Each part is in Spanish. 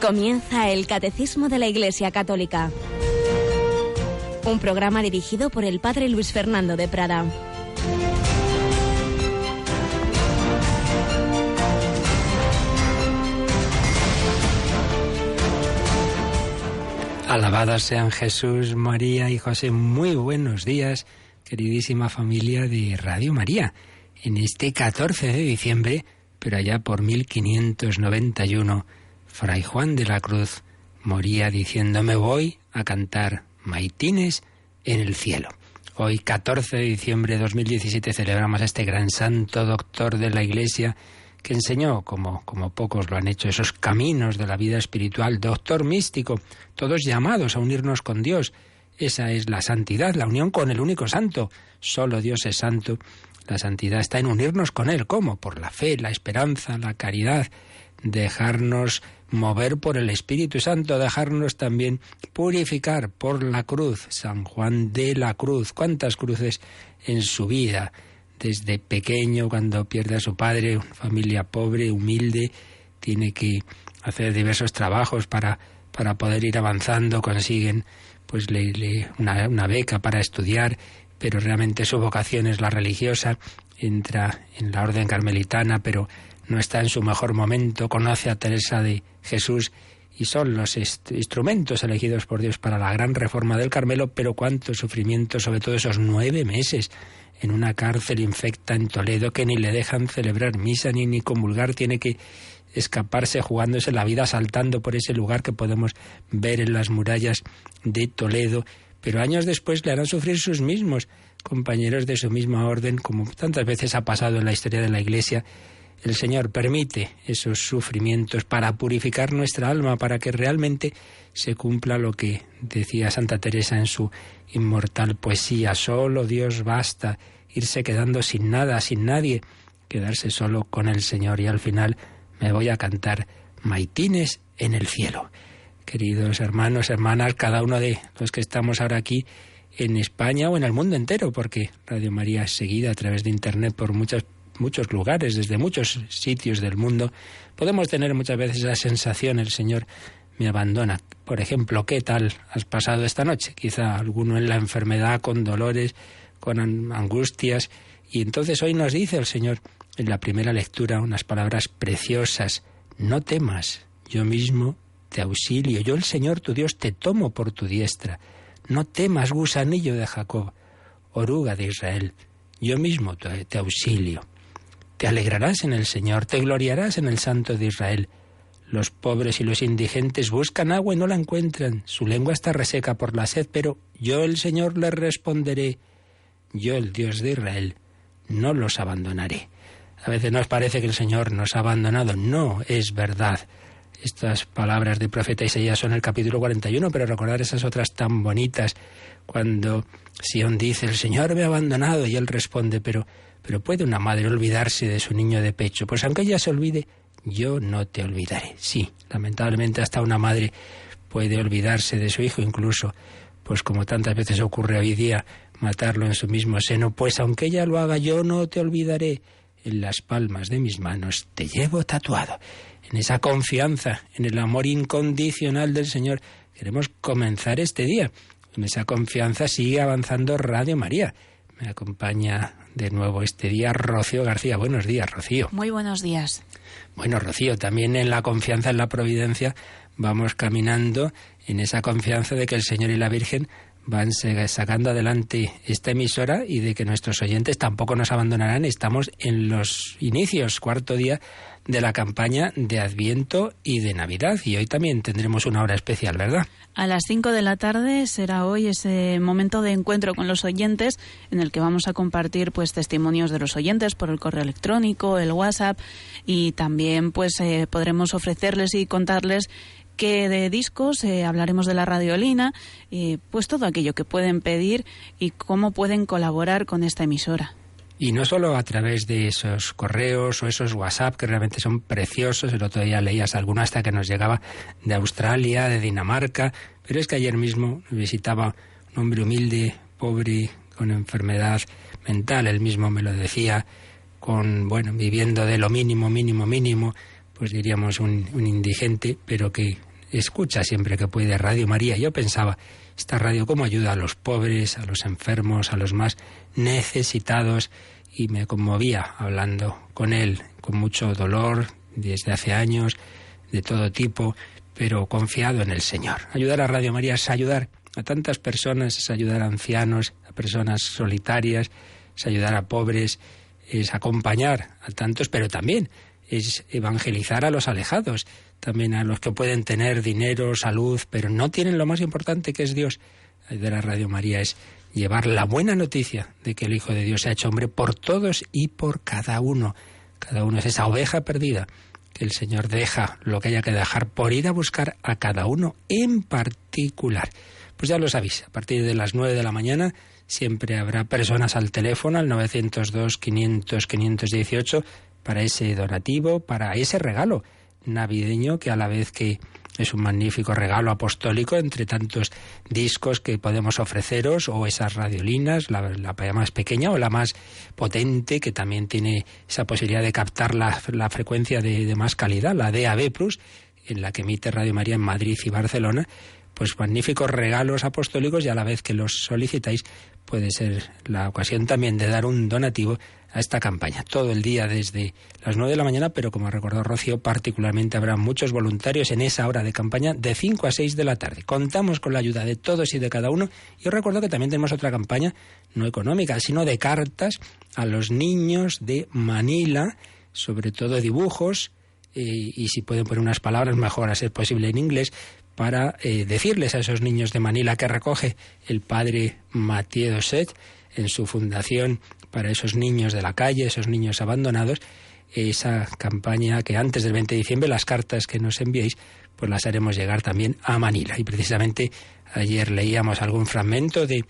Comienza el Catecismo de la Iglesia Católica. Un programa dirigido por el Padre Luis Fernando de Prada. Alabados sean Jesús, María y José. Muy buenos días, queridísima familia de Radio María. En este 14 de diciembre, pero allá por 1591, Fray Juan de la Cruz moría diciendo: me voy a cantar maitines en el cielo. Hoy, 14 de diciembre de 2017, celebramos a este gran santo doctor de la Iglesia que enseñó, como pocos lo han hecho, esos caminos de la vida espiritual, doctor místico, todos llamados a unirnos con Dios. Esa es la santidad, la unión con el único santo. Solo Dios es santo. La santidad está en unirnos con Él. ¿Cómo? Por la fe, la esperanza, la caridad, dejarnos mover por el Espíritu Santo, dejarnos también purificar por la cruz. San Juan de la Cruz, ¿cuántas cruces en su vida? Desde pequeño, cuando pierde a su padre, una familia pobre, humilde, tiene que hacer diversos trabajos para poder ir avanzando. Consiguen pues una beca para estudiar, pero realmente su vocación es la religiosa. Entra en la orden carmelitana, pero no está en su mejor momento. Conoce a Teresa de Jesús y son los instrumentos elegidos por Dios para la gran reforma del Carmelo. Pero cuánto sufrimiento, sobre todo esos 9 meses en una cárcel infecta en Toledo, que ni le dejan celebrar misa ni comulgar. Tiene que escaparse jugándose la vida, saltando por ese lugar que podemos ver en las murallas de Toledo. Pero años después le harán sufrir sus mismos compañeros de su misma orden, como tantas veces ha pasado en la historia de la Iglesia. El Señor permite esos sufrimientos para purificar nuestra alma, para que realmente se cumpla lo que decía Santa Teresa en su inmortal poesía: solo Dios basta, irse quedando sin nada, sin nadie, quedarse solo con el Señor. Y al final me voy a cantar maitines en el cielo. Queridos hermanos, hermanas, cada uno de los que estamos ahora aquí en España o en el mundo entero, porque Radio María es seguida a través de Internet por muchos lugares, desde muchos sitios del mundo, podemos tener muchas veces la sensación: el Señor me abandona. Por ejemplo, ¿qué tal has pasado esta noche? Quizá alguno en la enfermedad, con dolores, con angustias. Y entonces hoy nos dice el Señor en la primera lectura unas palabras preciosas: no temas, yo mismo te auxilio, yo el Señor tu Dios te tomo por tu diestra. No temas, gusanillo de Jacob, oruga de Israel, yo mismo te auxilio. Te alegrarás en el Señor, te gloriarás en el Santo de Israel. Los pobres y los indigentes buscan agua y no la encuentran. Su lengua está reseca por la sed, pero yo el Señor les responderé. Yo, el Dios de Israel, no los abandonaré. A veces nos parece que el Señor nos ha abandonado. No es verdad. Estas palabras del profeta Isaías son el capítulo 41, pero recordar esas otras tan bonitas, cuando Sión dice: el Señor me ha abandonado, y Él responde: pero ¿puede una madre olvidarse de su niño de pecho? Pues aunque ella se olvide, yo no te olvidaré. Sí, lamentablemente hasta una madre puede olvidarse de su hijo, incluso, pues como tantas veces ocurre hoy día, matarlo en su mismo seno. Pues aunque ella lo haga, yo no te olvidaré. En las palmas de mis manos te llevo tatuado. En esa confianza, en el amor incondicional del Señor, queremos comenzar este día. En esa confianza sigue avanzando Radio María. Me acompaña de nuevo este día Rocío García. Buenos días, Rocío. Muy buenos días. Bueno, Rocío, también en la confianza en la providencia vamos caminando, en esa confianza de que el Señor y la Virgen van sacando adelante esta emisora y de que nuestros oyentes tampoco nos abandonarán. Estamos en los inicios, 4º día de la campaña de Adviento y de Navidad, y hoy también tendremos una hora especial, ¿verdad? A las 5 de la tarde será hoy ese momento de encuentro con los oyentes, en el que vamos a compartir pues testimonios de los oyentes por el correo electrónico, el WhatsApp, y también pues podremos ofrecerles y contarles que de discos hablaremos de la radiolina, pues todo aquello que pueden pedir y cómo pueden colaborar con esta emisora. Y no solo a través de esos correos o esos WhatsApp, que realmente son preciosos. El otro día leías alguno hasta que nos llegaba de Australia, de Dinamarca, pero es que ayer mismo visitaba un hombre humilde, pobre, con enfermedad mental. Él mismo me lo decía, viviendo de lo mínimo, pues diríamos un indigente, pero que escucha siempre que puede Radio María. Yo pensaba, esta radio cómo ayuda a los pobres, a los enfermos, a los más necesitados, y me conmovía hablando con él, con mucho dolor, desde hace años, de todo tipo, pero confiado en el Señor. Ayudar a Radio María es ayudar a tantas personas, es ayudar a ancianos, a personas solitarias, es ayudar a pobres, es acompañar a tantos, pero también es evangelizar a los alejados, también a los que pueden tener dinero, salud, pero no tienen lo más importante, que es Dios. Ayudar a Radio María es llevar la buena noticia de que el Hijo de Dios se ha hecho hombre por todos y por cada uno. Cada uno es esa oveja perdida que el Señor deja lo que haya que dejar por ir a buscar a cada uno en particular. Pues ya lo sabéis, a partir de las 9 de la mañana siempre habrá personas al teléfono, al 902-500-518, para ese donativo, para ese regalo navideño, que a la vez que es un magnífico regalo apostólico entre tantos discos que podemos ofreceros, o esas radiolinas, la más pequeña o la más potente, que también tiene esa posibilidad de captar la frecuencia de más calidad, la DAB+, en la que emite Radio María en Madrid y Barcelona. Pues magníficos regalos apostólicos, y a la vez que los solicitáis puede ser la ocasión también de dar un donativo a esta campaña. Todo el día desde las 9 de la mañana, pero como ha recordado Rocío, particularmente habrá muchos voluntarios en esa hora de campaña de 5 a 6 de la tarde. Contamos con la ayuda de todos y de cada uno. Y os recuerdo que también tenemos otra campaña, no económica, sino de cartas a los niños de Manila, sobre todo dibujos, y si pueden poner unas palabras, mejor a ser posible en inglés, para decirles a esos niños de Manila, que recoge el padre Mathieu Dosset en su fundación para esos niños de la calle, esos niños abandonados, esa campaña que antes del 20 de diciembre, las cartas que nos enviéis, pues las haremos llegar también a Manila. Y precisamente ayer leíamos algún fragmento de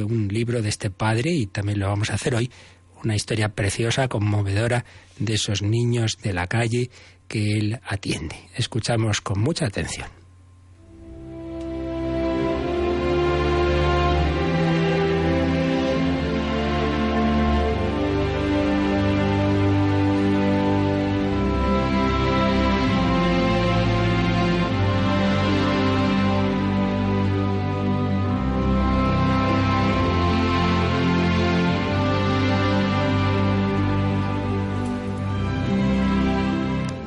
un libro de este padre, y también lo vamos a hacer hoy, una historia preciosa, conmovedora, de esos niños de la calle que él atiende. Escuchamos con mucha atención.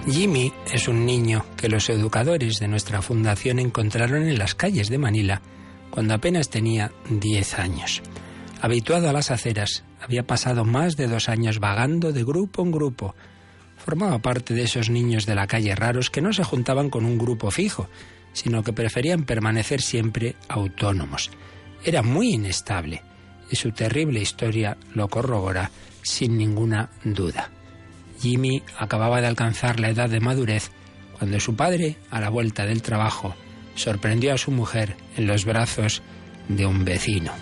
Jimmy es un niño que los educadores de nuestra fundación encontraron en las calles de Manila cuando apenas tenía 10 años. Habituado a las aceras, había pasado más de 2 años vagando de grupo en grupo. Formaba parte de esos niños de la calle raros que no se juntaban con un grupo fijo, sino que preferían permanecer siempre autónomos. Era muy inestable, y su terrible historia lo corrobora sin ninguna duda. Jimmy acababa de alcanzar la edad de madurez cuando su padre, a la vuelta del trabajo, sorprendió a su mujer en los brazos de un vecino.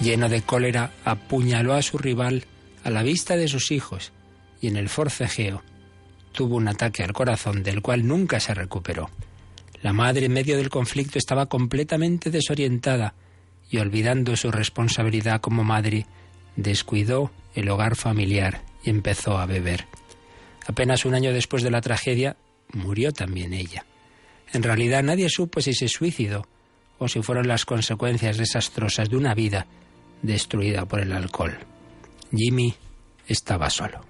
Lleno de cólera, apuñaló a su rival a la vista de sus hijos y en el forcejeo tuvo un ataque al corazón del cual nunca se recuperó. La madre, en medio del conflicto, estaba completamente desorientada y, olvidando su responsabilidad como madre, descuidó el hogar familiar y empezó a beber. Apenas un año después de la tragedia, murió también ella. En realidad nadie supo si se suicidó o si fueron las consecuencias desastrosas de una vida destruida por el alcohol. Jimmy estaba solo.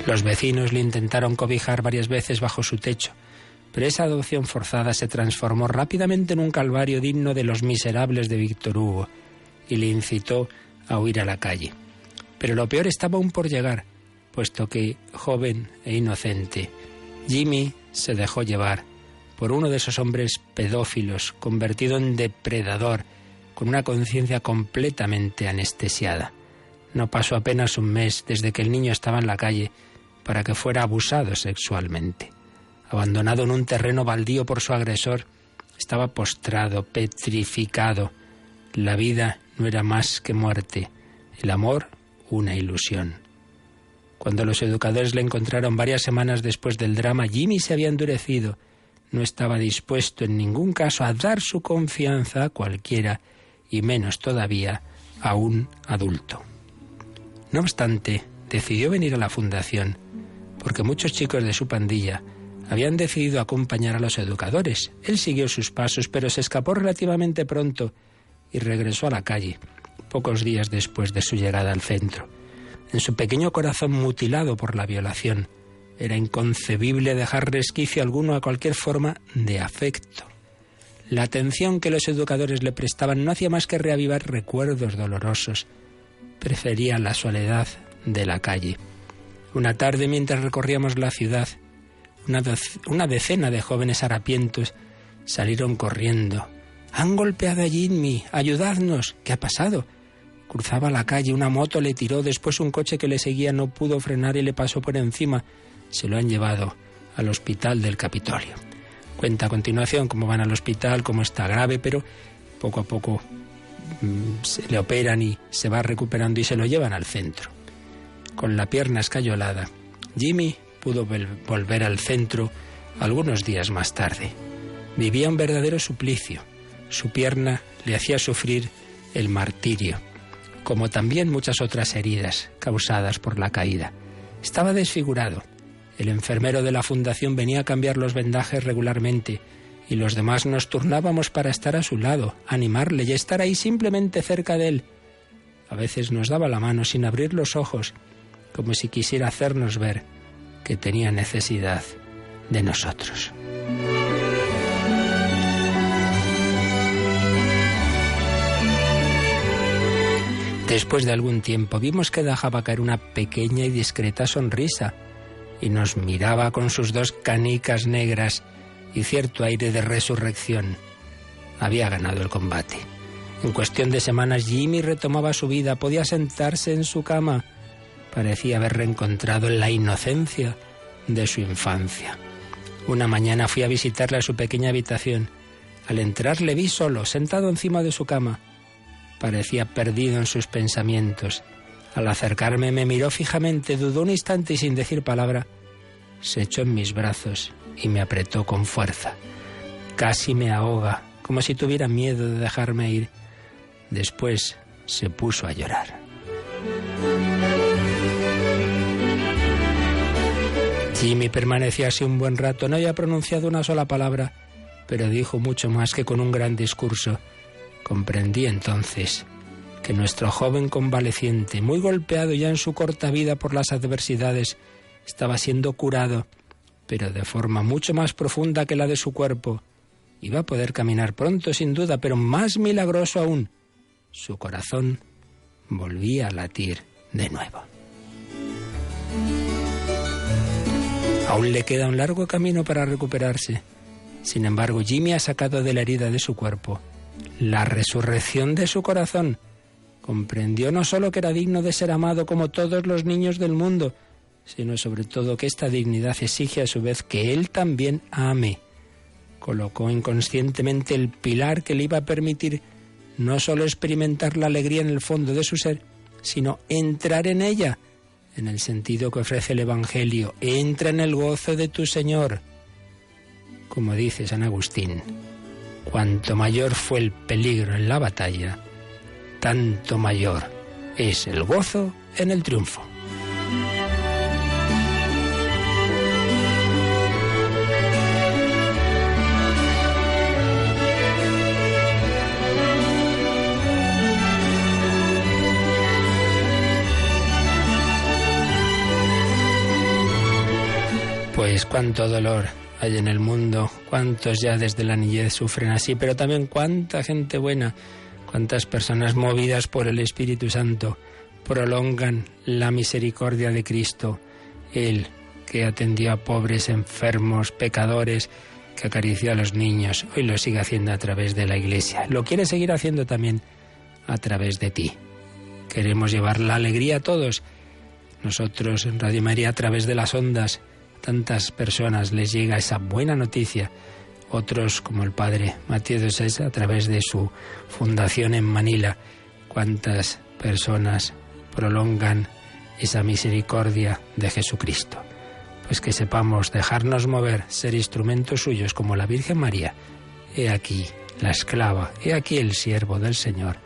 Los vecinos le intentaron cobijar varias veces bajo su techo, pero esa adopción forzada se transformó rápidamente en un calvario digno de Los Miserables de Víctor Hugo y le incitó a huir a la calle. Pero lo peor estaba aún por llegar, puesto que, joven e inocente, Jimmy se dejó llevar por uno de esos hombres pedófilos, convertido en depredador, con una conciencia completamente anestesiada. No pasó apenas un mes desde que el niño estaba en la calle para que fuera abusado sexualmente. Abandonado en un terreno baldío por su agresor, estaba postrado, petrificado. La vida no era más que muerte, el amor una ilusión. Cuando los educadores le encontraron varias semanas después del drama, Jimmy se había endurecido. No estaba dispuesto en ningún caso a dar su confianza a cualquiera, y menos todavía a un adulto. No obstante, decidió venir a la fundación porque muchos chicos de su pandilla Habían decidido acompañar a los educadores. Él siguió sus pasos, pero se escapó relativamente pronto y regresó a la calle, pocos días después de su llegada al centro. En su pequeño corazón mutilado por la violación, era inconcebible dejar resquicio alguno a cualquier forma de afecto. La atención que los educadores le prestaban no hacía más que reavivar recuerdos dolorosos. Prefería la soledad de la calle. Una tarde, mientras recorríamos la ciudad, una decena de jóvenes harapientos salieron corriendo. «Han golpeado a Jimmy, ayudadnos. ¿Qué ha pasado?» Cruzaba la calle, una moto le tiró, después un coche que le seguía no pudo frenar y le pasó por encima. Se lo han llevado al hospital del Capitolio. Cuenta a continuación cómo van al hospital, cómo está grave, pero poco a poco se le operan y se va recuperando y se lo llevan al centro. Con la pierna escayolada, Jimmy pudo volver al centro algunos días más tarde. Vivía un verdadero suplicio. Su pierna le hacía sufrir el martirio, como también muchas otras heridas causadas por la caída. Estaba desfigurado. El enfermero de la fundación venía a cambiar los vendajes regularmente y los demás nos turnábamos para estar a su lado, animarle y estar ahí simplemente cerca de él. A veces nos daba la mano sin abrir los ojos, como si quisiera hacernos ver que tenía necesidad de nosotros. Después de algún tiempo vimos que dejaba caer una pequeña y discreta sonrisa y nos miraba con sus dos canicas negras y cierto aire de resurrección. Había ganado el combate. En cuestión de semanas Jimmy retomaba su vida, podía sentarse en su cama. Parecía haber reencontrado la inocencia de su infancia. Una mañana fui a visitarle a su pequeña habitación. Al entrar le vi solo, sentado encima de su cama. Parecía perdido en sus pensamientos. Al acercarme me miró fijamente, dudó un instante y sin decir palabra, se echó en mis brazos y me apretó con fuerza. Casi me ahoga, como si tuviera miedo de dejarme ir. Después se puso a llorar. Jimmy permaneció así un buen rato, no había pronunciado una sola palabra, pero dijo mucho más que con un gran discurso. Comprendí entonces que nuestro joven convaleciente, muy golpeado ya en su corta vida por las adversidades, estaba siendo curado, pero de forma mucho más profunda que la de su cuerpo. Iba a poder caminar pronto, sin duda, pero más milagroso aún, su corazón volvía a latir de nuevo. Aún le queda un largo camino para recuperarse. Sin embargo, Jimmy ha sacado de la herida de su cuerpo la resurrección de su corazón. Comprendió no solo que era digno de ser amado como todos los niños del mundo, sino sobre todo que esta dignidad exige a su vez que él también ame. Colocó inconscientemente el pilar que le iba a permitir no solo experimentar la alegría en el fondo de su ser, sino entrar en ella, en el sentido que ofrece el Evangelio. Entra en el gozo de tu Señor. Como dice San Agustín, cuanto mayor fue el peligro en la batalla, tanto mayor es el gozo en el triunfo. Pues cuánto dolor hay en el mundo, cuántos ya desde la niñez sufren así, pero también cuánta gente buena, cuántas personas movidas por el Espíritu Santo prolongan la misericordia de Cristo, Él que atendió a pobres, enfermos, pecadores, que acarició a los niños, hoy lo sigue haciendo a través de la Iglesia, lo quiere seguir haciendo también a través de ti. Queremos llevar la alegría a todos. Nosotros en Radio María, a través de las ondas, tantas personas les llega esa buena noticia. Otros, como el padre Matías de Sés, a través de su fundación en Manila, cuántas personas prolongan esa misericordia de Jesucristo. Pues que sepamos dejarnos mover, ser instrumentos suyos como la Virgen María. He aquí la esclava, he aquí el siervo del Señor.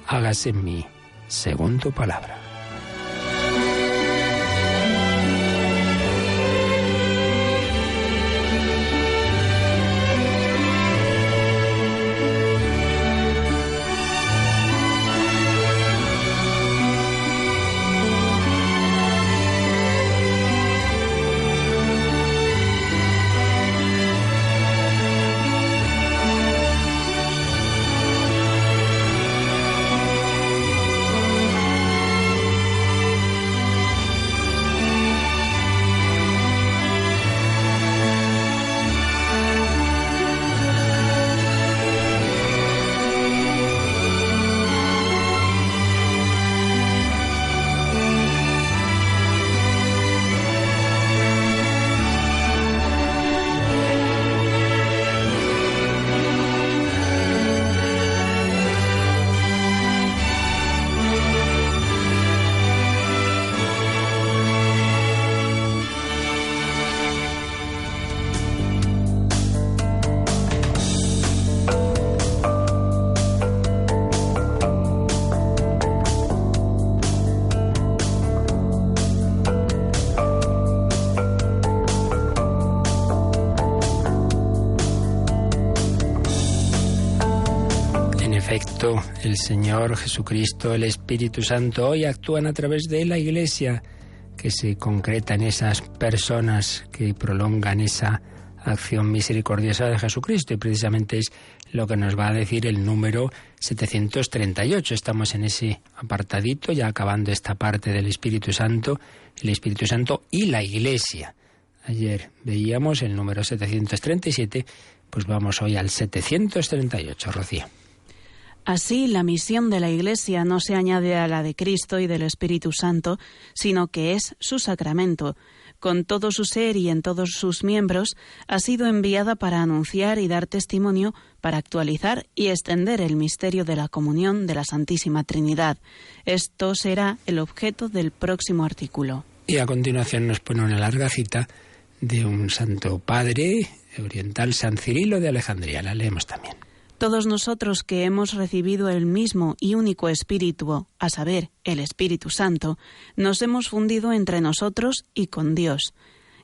Hágase en mí según tu palabra. efecto, el Señor Jesucristo, el Espíritu Santo, hoy actúan a través de la Iglesia, que se concreta en esas personas que prolongan esa acción misericordiosa de Jesucristo. Y precisamente es lo que nos va a decir el número 738. Estamos en ese apartadito, ya acabando esta parte del Espíritu Santo, el Espíritu Santo y la Iglesia. Ayer veíamos el número 737, pues vamos hoy al 738, Rocío. Así, la misión de la Iglesia no se añade a la de Cristo y del Espíritu Santo, sino que es su sacramento. Con todo su ser y en todos sus miembros, ha sido enviada para anunciar y dar testimonio, para actualizar y extender el misterio de la comunión de la Santísima Trinidad. Esto será el objeto del próximo artículo. Y a continuación nos pone una larga cita de un santo padre oriental, San Cirilo de Alejandría. La leemos también. Todos nosotros que hemos recibido el mismo y único Espíritu, a saber, el Espíritu Santo, nos hemos fundido entre nosotros y con Dios,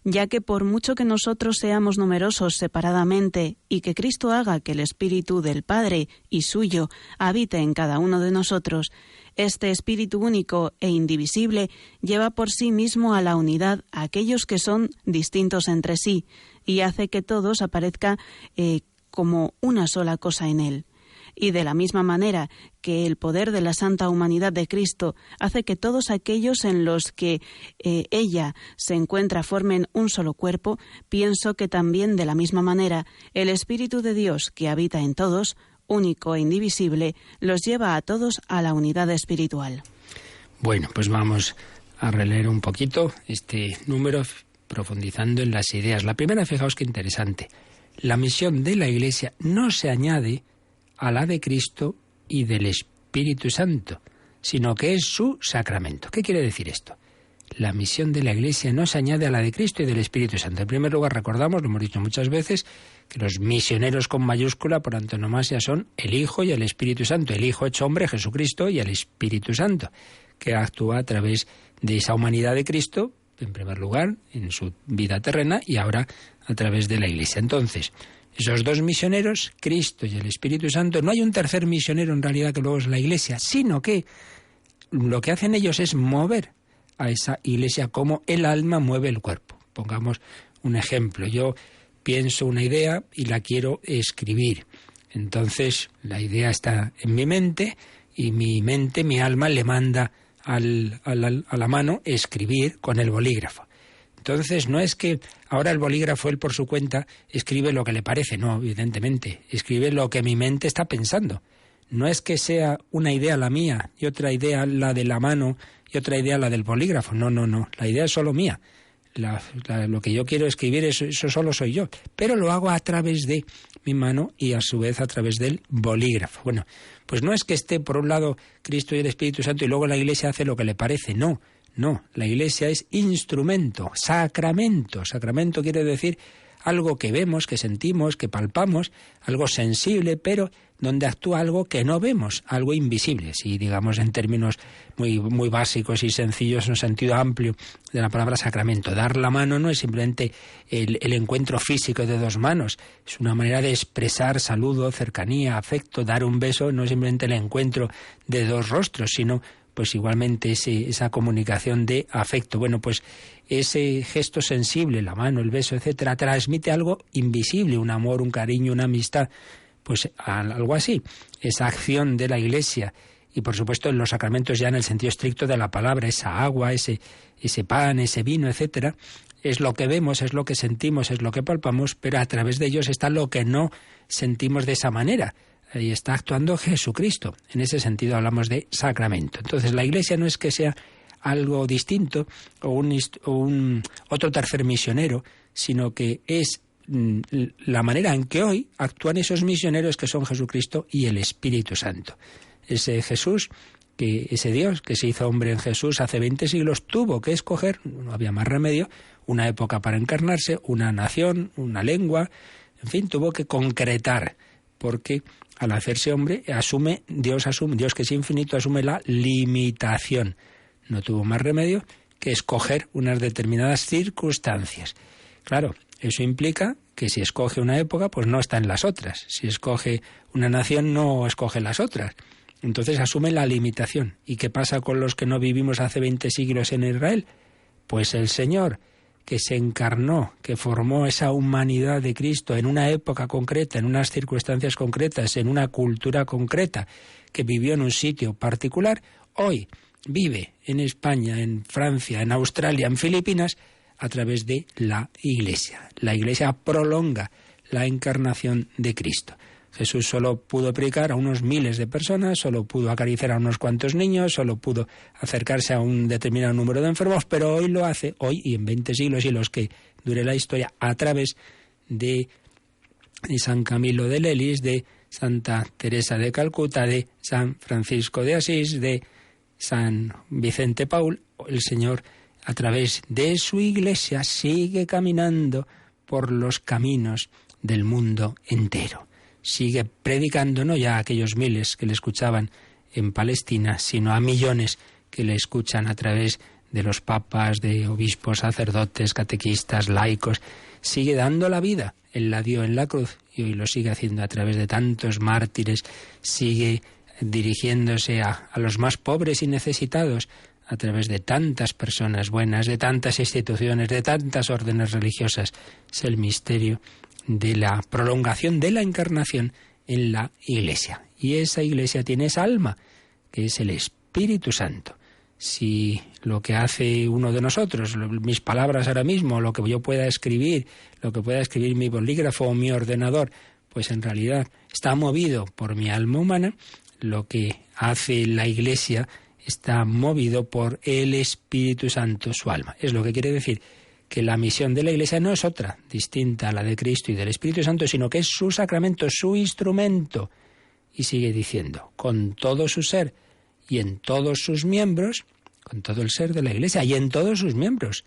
ya que por mucho que nosotros seamos numerosos separadamente y que Cristo haga que el Espíritu del Padre y suyo habite en cada uno de nosotros, este Espíritu único e indivisible lleva por sí mismo a la unidad a aquellos que son distintos entre sí y hace que todos aparezcan como una sola cosa en él. Y de la misma manera que el poder de la santa humanidad de Cristo hace que todos aquellos en los que ella se encuentra formen un solo cuerpo, pienso que también de la misma manera el Espíritu de Dios que habita en todos, único e indivisible, los lleva a todos a la unidad espiritual. Bueno, pues vamos a releer un poquito este número, profundizando en las ideas. La primera, fijaos qué interesante. La misión de la Iglesia no se añade a la de Cristo y del Espíritu Santo, sino que es su sacramento. ¿Qué quiere decir esto? La misión de la Iglesia no se añade a la de Cristo y del Espíritu Santo. En primer lugar, recordamos, lo hemos dicho muchas veces, que los misioneros con mayúscula por antonomasia son el Hijo y el Espíritu Santo. El Hijo hecho hombre, Jesucristo, y el Espíritu Santo, que actúa a través de esa humanidad de Cristo, en primer lugar, en su vida terrena, y ahora a través de la Iglesia. Entonces, esos dos misioneros, Cristo y el Espíritu Santo, no hay un tercer misionero en realidad que luego es la Iglesia, sino que lo que hacen ellos es mover a esa Iglesia como el alma mueve el cuerpo. Pongamos un ejemplo. Yo pienso una idea y la quiero escribir. Entonces, la idea está en mi mente y mi mente, mi alma, le manda a la mano escribir con el bolígrafo. Entonces, no es que ahora el bolígrafo, él por su cuenta, escribe lo que le parece. No, evidentemente, escribe lo que mi mente está pensando. No es que sea una idea la mía y otra idea la de la mano y otra idea la del bolígrafo. No. La idea es solo mía. Lo que yo quiero escribir, eso solo soy yo. Pero lo hago a través de mi mano y a su vez a través del bolígrafo. Bueno, pues no es que esté por un lado Cristo y el Espíritu Santo y luego la Iglesia hace lo que le parece. No, la Iglesia es instrumento, sacramento. Sacramento quiere decir algo que vemos, que sentimos, que palpamos, algo sensible, pero donde actúa algo que no vemos, algo invisible. Si digamos en términos muy, muy básicos y sencillos, en un sentido amplio de la palabra sacramento. Dar la mano no es simplemente el encuentro físico de dos manos, es una manera de expresar saludo, cercanía, afecto. Dar un beso no es simplemente el encuentro de dos rostros, sino pues igualmente esa comunicación de afecto. Bueno, pues ese gesto sensible, la mano, el beso, etcétera, transmite algo invisible, un amor, un cariño, una amistad, pues algo así. Esa acción de la Iglesia y por supuesto en los sacramentos ya en el sentido estricto de la palabra, esa agua, ese pan, ese vino, etcétera, es lo que vemos, es lo que sentimos, es lo que palpamos, pero a través de ellos está lo que no sentimos de esa manera. Ahí está actuando Jesucristo. En ese sentido hablamos de sacramento. Entonces la Iglesia no es que sea algo distinto o un otro tercer misionero, sino que es la manera en que hoy actúan esos misioneros que son Jesucristo y el Espíritu Santo. Ese Jesús, ese Dios que se hizo hombre en Jesús hace 20 siglos, tuvo que escoger, no había más remedio, una época para encarnarse, una nación, una lengua, en fin, tuvo que concretar, porque al hacerse hombre Dios que es infinito, asume la limitación. No tuvo más remedio que escoger unas determinadas circunstancias. Claro, eso implica que si escoge una época, pues no está en las otras. Si escoge una nación, no escoge las otras. Entonces asume la limitación. ¿Y qué pasa con los que no vivimos hace 20 siglos en Israel? Pues el Señor, que se encarnó, que formó esa humanidad de Cristo en una época concreta, en unas circunstancias concretas, en una cultura concreta, que vivió en un sitio particular, hoy vive en España, en Francia, en Australia, en Filipinas, a través de la Iglesia. La Iglesia prolonga la encarnación de Cristo. Jesús solo pudo predicar a unos miles de personas, solo pudo acariciar a unos cuantos niños, solo pudo acercarse a un determinado número de enfermos, pero hoy lo hace, hoy y en 20 siglos y los que dure la historia, a través de San Camilo de Lelis, de Santa Teresa de Calcuta, de San Francisco de Asís, de San Vicente Paul. El Señor, a través de su Iglesia, sigue caminando por los caminos del mundo entero. Sigue predicando no ya a aquellos miles que le escuchaban en Palestina, sino a millones que le escuchan a través de los papas, de obispos, sacerdotes, catequistas, laicos. Sigue dando la vida. Él la dio en la cruz y hoy lo sigue haciendo a través de tantos mártires. Sigue dirigiéndose a los más pobres y necesitados a través de tantas personas buenas, de tantas instituciones, de tantas órdenes religiosas. Es el misterio de la prolongación de la encarnación en la Iglesia. Y esa Iglesia tiene esa alma, que es el Espíritu Santo. Si lo que hace uno de nosotros, mis palabras ahora mismo, lo que yo pueda escribir, lo que pueda escribir mi bolígrafo o mi ordenador, pues en realidad está movido por mi alma humana, lo que hace la Iglesia está movido por el Espíritu Santo, su alma. Es lo que quiere decir que la misión de la Iglesia no es otra, distinta a la de Cristo y del Espíritu Santo, sino que es su sacramento, su instrumento. Y sigue diciendo, con todo su ser y en todos sus miembros, con todo el ser de la Iglesia y en todos sus miembros,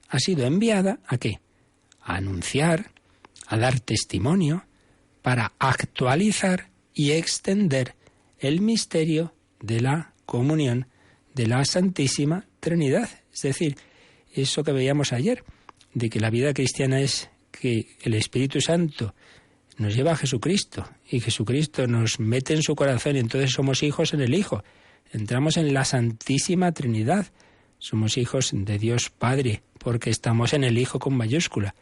ha sido enviada ¿a qué? A anunciar, a dar testimonio, para actualizar y extender el misterio de la comunión de la Santísima Trinidad. Es decir, eso que veíamos ayer, de que la vida cristiana es que el Espíritu Santo nos lleva a Jesucristo y Jesucristo nos mete en su corazón y entonces somos hijos en el Hijo. Entramos en la Santísima Trinidad. Somos hijos de Dios Padre porque estamos en el Hijo con mayúscula.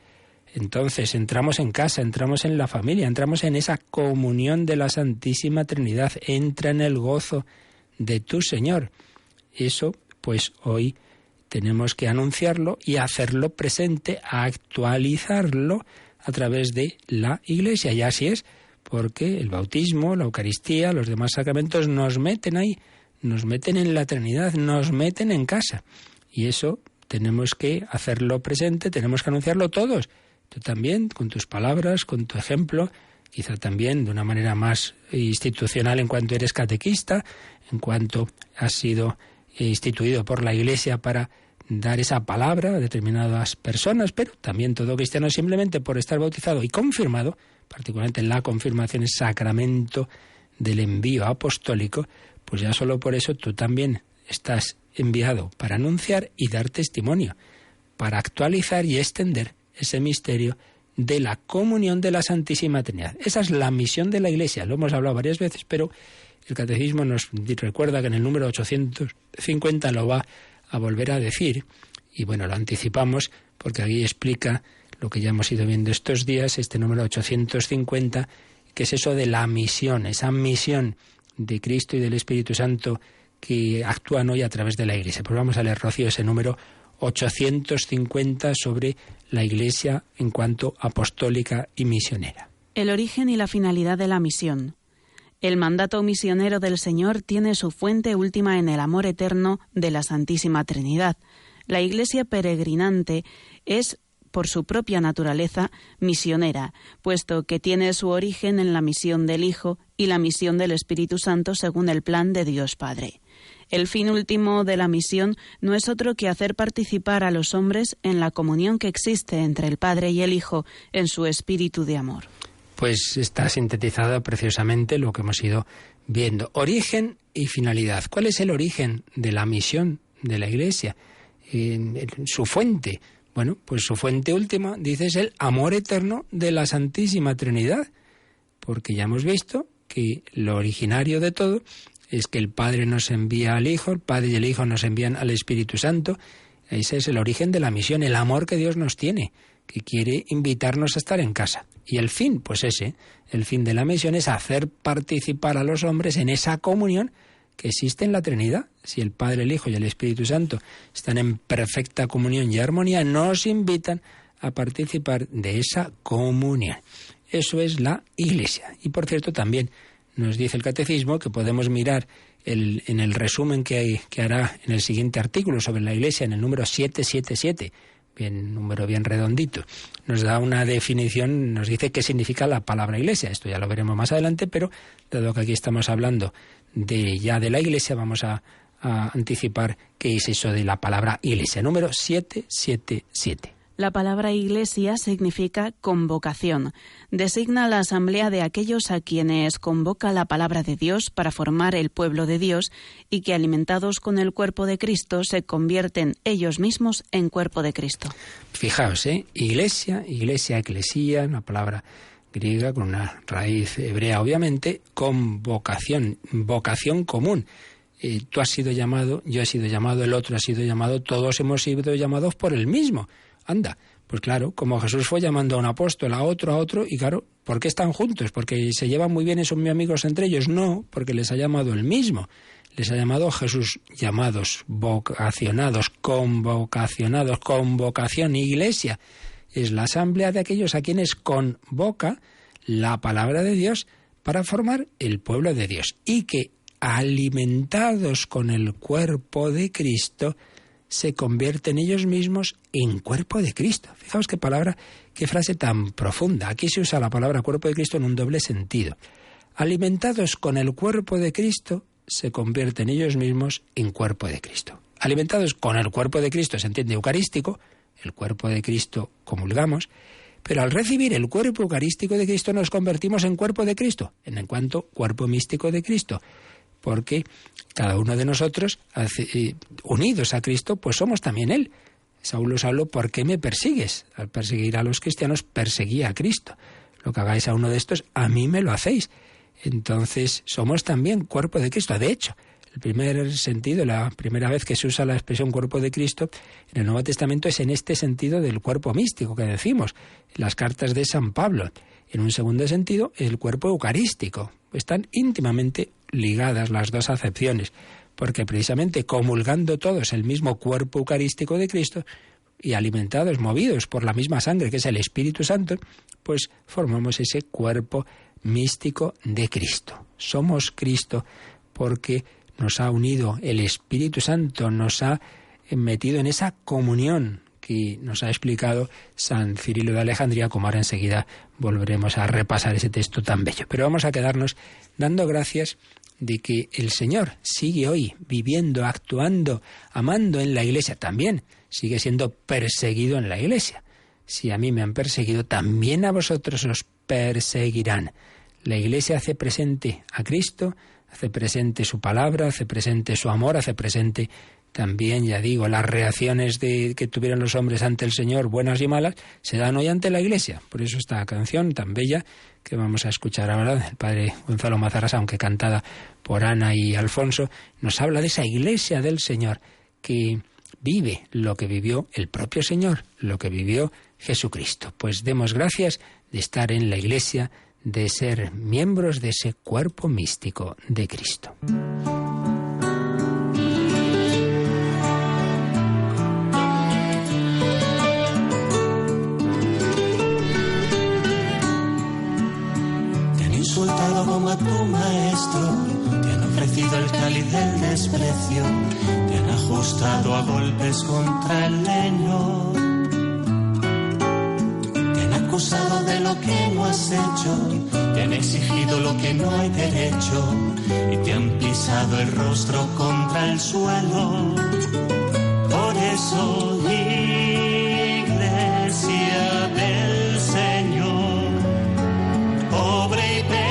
Entonces entramos en casa, entramos en la familia, entramos en esa comunión de la Santísima Trinidad. Entra en el gozo de tu Señor. Eso, pues hoy tenemos que anunciarlo y hacerlo presente, actualizarlo a través de la Iglesia. Y así es, porque el bautismo, la Eucaristía, los demás sacramentos nos meten ahí, nos meten en la Trinidad, nos meten en casa. Y eso tenemos que hacerlo presente, tenemos que anunciarlo todos. Tú también, con tus palabras, con tu ejemplo, quizá también de una manera más institucional en cuanto eres catequista, en cuanto has sido instituido por la Iglesia para dar esa palabra a determinadas personas, pero también todo cristiano simplemente por estar bautizado y confirmado, particularmente en la confirmación, es sacramento del envío apostólico, pues ya solo por eso tú también estás enviado para anunciar y dar testimonio, para actualizar y extender ese misterio de la comunión de la Santísima Trinidad. Esa es la misión de la Iglesia, lo hemos hablado varias veces, pero el Catecismo nos recuerda que en el número 850 lo va a volver a decir, y bueno, lo anticipamos porque aquí explica lo que ya hemos ido viendo estos días, este número 850, que es eso de la misión, esa misión de Cristo y del Espíritu Santo que actúan hoy a través de la Iglesia. Pues vamos a leer, Rocío, ese número 850 sobre la Iglesia en cuanto apostólica y misionera. El origen y la finalidad de la misión. El mandato misionero del Señor tiene su fuente última en el amor eterno de la Santísima Trinidad. La Iglesia peregrinante es, por su propia naturaleza, misionera, puesto que tiene su origen en la misión del Hijo y la misión del Espíritu Santo según el plan de Dios Padre. El fin último de la misión no es otro que hacer participar a los hombres en la comunión que existe entre el Padre y el Hijo en su espíritu de amor. Pues está sintetizado preciosamente lo que hemos ido viendo. Origen y finalidad. ¿Cuál es el origen de la misión de la Iglesia? Su fuente. Bueno, pues su fuente última, dice, es el amor eterno de la Santísima Trinidad, porque ya hemos visto que lo originario de todo es que el Padre nos envía al Hijo, el Padre y el Hijo nos envían al Espíritu Santo. Ese es el origen de la misión, el amor que Dios nos tiene, que quiere invitarnos a estar en casa. Y el fin, pues ese, el fin de la misión es hacer participar a los hombres en esa comunión que existe en la Trinidad. Si el Padre, el Hijo y el Espíritu Santo están en perfecta comunión y armonía, nos invitan a participar de esa comunión. Eso es la Iglesia. Y por cierto, también nos dice el Catecismo que podemos mirar en el resumen que hará en el siguiente artículo sobre la Iglesia, en el número 777, número bien redondito, nos da una definición, nos dice qué significa la palabra Iglesia. Esto ya lo veremos más adelante, pero dado que aquí estamos hablando de la Iglesia, vamos a anticipar qué es eso de la palabra Iglesia. Número 777. La palabra Iglesia significa convocación. Designa la asamblea de aquellos a quienes convoca la palabra de Dios para formar el pueblo de Dios y que, alimentados con el cuerpo de Cristo, se convierten ellos mismos en cuerpo de Cristo. Fijaos, Iglesia, eclesía, una palabra griega con una raíz hebrea, obviamente, convocación, vocación común. Tú has sido llamado, yo he sido llamado, el otro ha sido llamado, todos hemos sido llamados por el mismo. Anda, pues claro, como Jesús fue llamando a un apóstol, a otro, y claro, ¿por qué están juntos? ¿Porque se llevan muy bien y son muy amigos entre ellos? No, porque les ha llamado el mismo. Les ha llamado Jesús, llamados, vocacionados, convocacionados, convocación, Iglesia. Es la asamblea de aquellos a quienes convoca la palabra de Dios para formar el pueblo de Dios. Y que, alimentados con el cuerpo de Cristo, se convierten ellos mismos en cuerpo de Cristo. Fijaos qué palabra, qué frase tan profunda. Aquí se usa la palabra cuerpo de Cristo en un doble sentido. Alimentados con el cuerpo de Cristo, se convierten ellos mismos en cuerpo de Cristo. Alimentados con el cuerpo de Cristo se entiende eucarístico, el cuerpo de Cristo comulgamos, pero al recibir el cuerpo eucarístico de Cristo nos convertimos en cuerpo de Cristo, en cuanto cuerpo místico de Cristo. Porque cada uno de nosotros, unidos a Cristo, pues somos también Él. Saulo, ¿por qué me persigues? Al perseguir a los cristianos, perseguía a Cristo. Lo que hagáis a uno de estos, a mí me lo hacéis. Entonces, somos también cuerpo de Cristo. De hecho, el primer sentido, la primera vez que se usa la expresión cuerpo de Cristo en el Nuevo Testamento es en este sentido del cuerpo místico que decimos, en las cartas de San Pablo. En un segundo sentido, el cuerpo eucarístico. Están íntimamente ligadas las dos acepciones, porque precisamente comulgando todos el mismo cuerpo eucarístico de Cristo y alimentados, movidos por la misma sangre que es el Espíritu Santo, pues formamos ese cuerpo místico de Cristo. Somos Cristo porque nos ha unido el Espíritu Santo, nos ha metido en esa comunión que nos ha explicado San Cirilo de Alejandría, como ahora enseguida volveremos a repasar ese texto tan bello. Pero vamos a quedarnos dando gracias de que el Señor sigue hoy viviendo, actuando, amando en la Iglesia. También sigue siendo perseguido en la Iglesia. Si a mí me han perseguido, también a vosotros os perseguirán. La Iglesia hace presente a Cristo, hace presente su palabra, hace presente su amor, hace presente también, ya digo, las reacciones que tuvieron los hombres ante el Señor, buenas y malas, se dan hoy ante la Iglesia. Por eso esta canción tan bella que vamos a escuchar ahora del padre Gonzalo Mazarrasa, aunque cantada por Ana y Alfonso, nos habla de esa Iglesia del Señor que vive lo que vivió el propio Señor, lo que vivió Jesucristo. Pues demos gracias de estar en la Iglesia, de ser miembros de ese cuerpo místico de Cristo. Insultado como a tu maestro, te han ofrecido el cáliz del desprecio, te han ajustado a golpes contra el leño, te han acusado de lo que no has hecho, te han exigido lo que no hay derecho y te han pisado el rostro contra el suelo. Por eso, Iglesia del Señor, pobre y pequeña,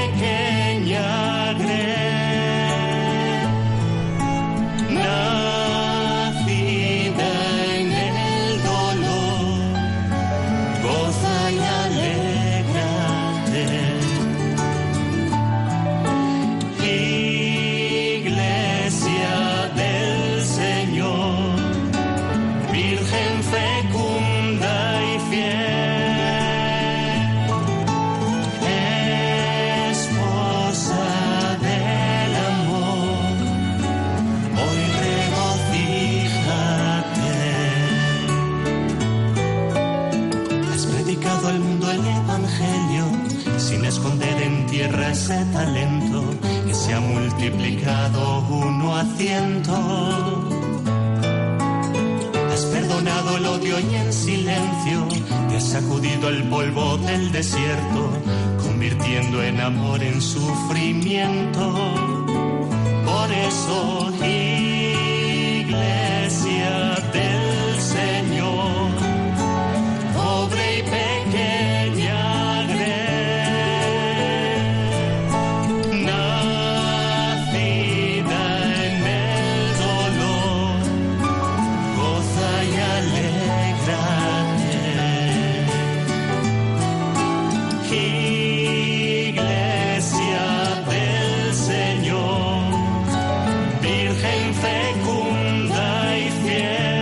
nacida en el dolor, ese talento que se ha multiplicado 1 a 100. Has perdonado el odio y en silencio te has sacudido el polvo del desierto, convirtiendo en amor en sufrimiento. Por eso, Iglesia del Señor, pobre y pequeña grey, nacida en el dolor, goza y alégrate. Iglesia del Señor, Virgen fecunda y fiel,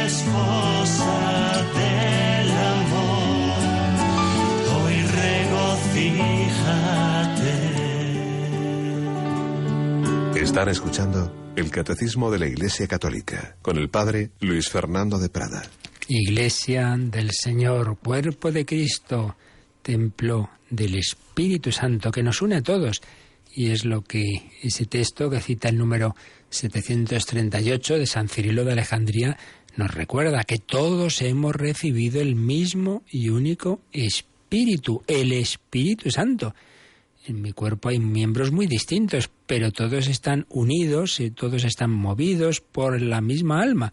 esposa del amor, hoy regocíjate. Están escuchando el Catecismo de la Iglesia Católica con el Padre Luis Fernando de Prada. Iglesia del Señor, cuerpo de Cristo, templo del Espíritu Santo, que nos une a todos. Y es lo que ese texto que cita el número 738 de San Cirilo de Alejandría nos recuerda, que todos hemos recibido el mismo y único Espíritu, el Espíritu Santo. En mi cuerpo hay miembros muy distintos, pero todos están unidos y todos están movidos por la misma alma.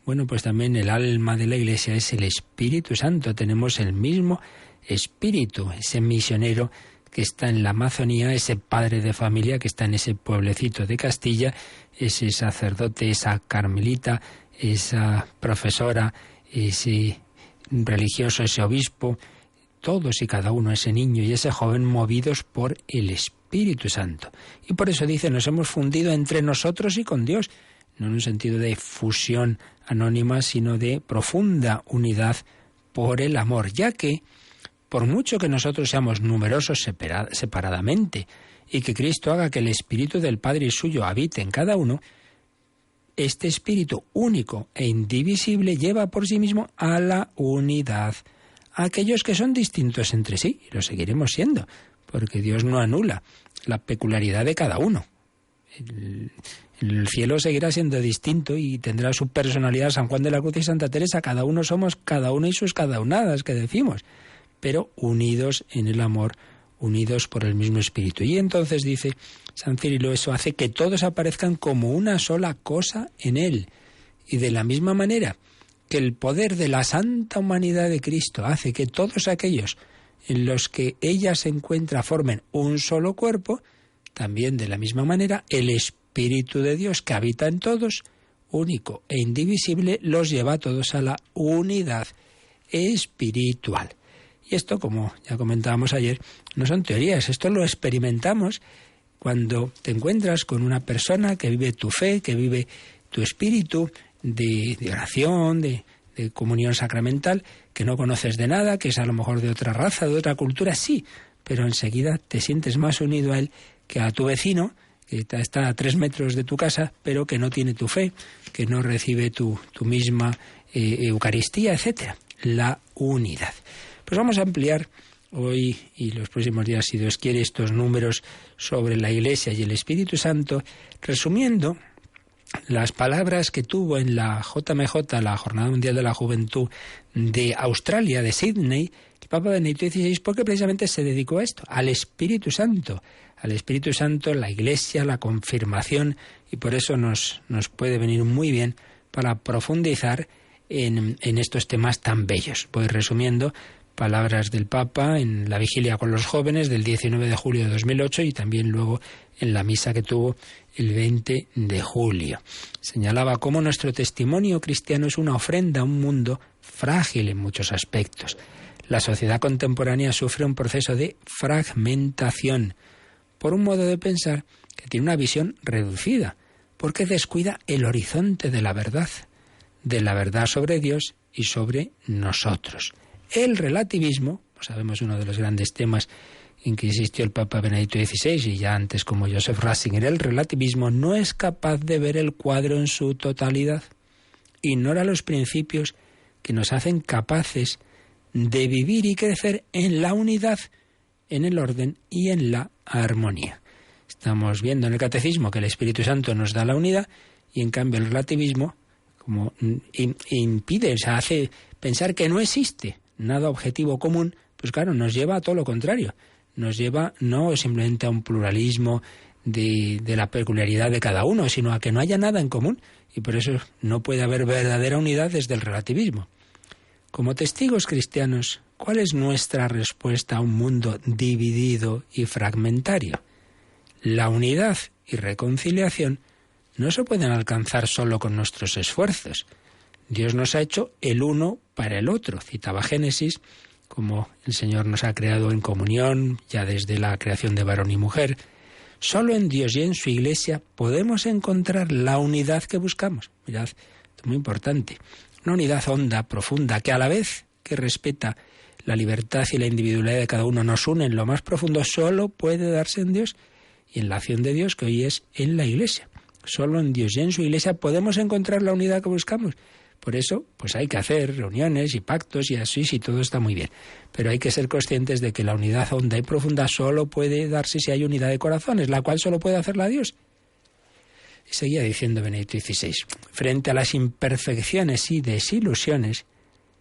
Bueno, pues también el alma de la Iglesia es el Espíritu Santo. Tenemos el mismo Espíritu, ese misionero que está en la Amazonía, ese padre de familia que está en ese pueblecito de Castilla, ese sacerdote, esa carmelita, esa profesora, ese religioso, ese obispo, todos y cada uno, ese niño y ese joven, movidos por el Espíritu Santo. Y por eso dice, nos hemos fundido entre nosotros y con Dios, no en un sentido de fusión anónima, sino de profunda unidad por el amor, ya que, por mucho que nosotros seamos numerosos separadamente y que Cristo haga que el Espíritu del Padre y suyo habite en cada uno, este Espíritu único e indivisible lleva por sí mismo a la unidad a aquellos que son distintos entre sí, y lo seguiremos siendo, porque Dios no anula la peculiaridad de cada uno. El cielo seguirá siendo distinto y tendrá su personalidad. San Juan de la Cruz y Santa Teresa, cada uno somos cada uno y sus cada unadas que decimos, pero unidos en el amor, unidos por el mismo Espíritu. Y entonces dice San Cirilo, eso hace que todos aparezcan como una sola cosa en Él. Y de la misma manera que el poder de la santa humanidad de Cristo hace que todos aquellos en los que ella se encuentra formen un solo cuerpo, también de la misma manera el Espíritu de Dios que habita en todos, único e indivisible, los lleva a todos a la unidad espiritual. Y esto, como ya comentábamos ayer, no son teorías, esto lo experimentamos cuando te encuentras con una persona que vive tu fe, que vive tu espíritu de oración, de comunión sacramental, que no conoces de nada, que es a lo mejor de otra raza, de otra cultura, sí, pero enseguida te sientes más unido a él que a tu vecino, que está a 3 metros de tu casa, pero que no tiene tu fe, que no recibe tu misma Eucaristía, etcétera. La unidad. Pues vamos a ampliar hoy y los próximos días, si Dios quiere, estos números sobre la Iglesia y el Espíritu Santo, resumiendo las palabras que tuvo en la JMJ, la Jornada Mundial de la Juventud de Australia, de Sydney, el Papa Benedicto XVI, porque precisamente se dedicó a esto, al Espíritu Santo, la Iglesia, la confirmación, y por eso nos puede venir muy bien para profundizar en estos temas tan bellos. Voy resumiendo palabras del Papa en la vigilia con los jóvenes del 19 de julio de 2008 y también luego en la misa que tuvo el 20 de julio. Señalaba cómo nuestro testimonio cristiano es una ofrenda a un mundo frágil en muchos aspectos. La sociedad contemporánea sufre un proceso de fragmentación por un modo de pensar que tiene una visión reducida, porque descuida el horizonte de la verdad sobre Dios y sobre nosotros. El relativismo, pues sabemos, uno de los grandes temas en que insistió el Papa Benedicto XVI y ya antes como Joseph Ratzinger, el relativismo no es capaz de ver el cuadro en su totalidad. Ignora los principios que nos hacen capaces de vivir y crecer en la unidad, en el orden y en la armonía. Estamos viendo en el Catecismo que el Espíritu Santo nos da la unidad y en cambio el relativismo como impide, o sea, hace pensar que no existe nada objetivo común, pues claro, nos lleva a todo lo contrario. Nos lleva no simplemente a un pluralismo de la peculiaridad de cada uno, sino a que no haya nada en común. Y por eso no puede haber verdadera unidad desde el relativismo. Como testigos cristianos, ¿cuál es nuestra respuesta a un mundo dividido y fragmentario? La unidad y reconciliación no se pueden alcanzar solo con nuestros esfuerzos. Dios nos ha hecho el uno para el otro. Citaba Génesis, como el Señor nos ha creado en comunión, ya desde la creación de varón y mujer. Solo en Dios y en su Iglesia podemos encontrar la unidad que buscamos. Mirad, esto es muy importante. Una unidad honda, profunda, que a la vez que respeta la libertad y la individualidad de cada uno, nos une en lo más profundo, solo puede darse en Dios y en la acción de Dios que hoy es en la Iglesia. Solo en Dios y en su Iglesia podemos encontrar la unidad que buscamos. Por eso, pues hay que hacer reuniones y pactos y así, sí, todo está muy bien. Pero hay que ser conscientes de que la unidad honda y profunda solo puede darse si hay unidad de corazones, la cual solo puede hacerla Dios. Y seguía diciendo Benedicto XVI, frente a las imperfecciones y desilusiones,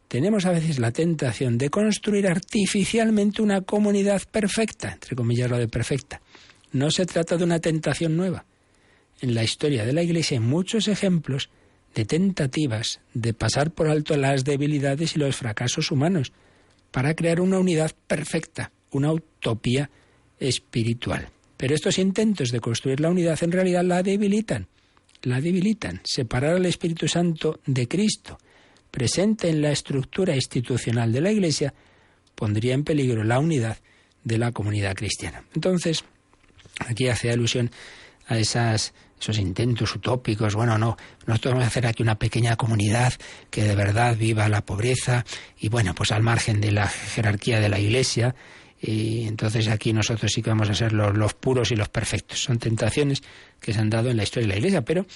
tenemos a veces la tentación de construir artificialmente una comunidad perfecta, entre comillas lo de perfecta. No se trata de una tentación nueva. En la historia de la Iglesia hay muchos ejemplos de tentativas de pasar por alto las debilidades y los fracasos humanos para crear una unidad perfecta, una utopía espiritual. Pero estos intentos de construir la unidad en realidad la debilitan. Separar al Espíritu Santo de Cristo, presente en la estructura institucional de la Iglesia, pondría en peligro la unidad de la comunidad cristiana. Entonces, aquí hace alusión a esos intentos utópicos. Bueno, no, nosotros vamos a hacer aquí una pequeña comunidad que de verdad viva la pobreza y bueno, pues al margen de la jerarquía de la Iglesia. Y entonces aquí nosotros sí que vamos a ser los puros y los perfectos. Son tentaciones que se han dado en la historia de la Iglesia, pero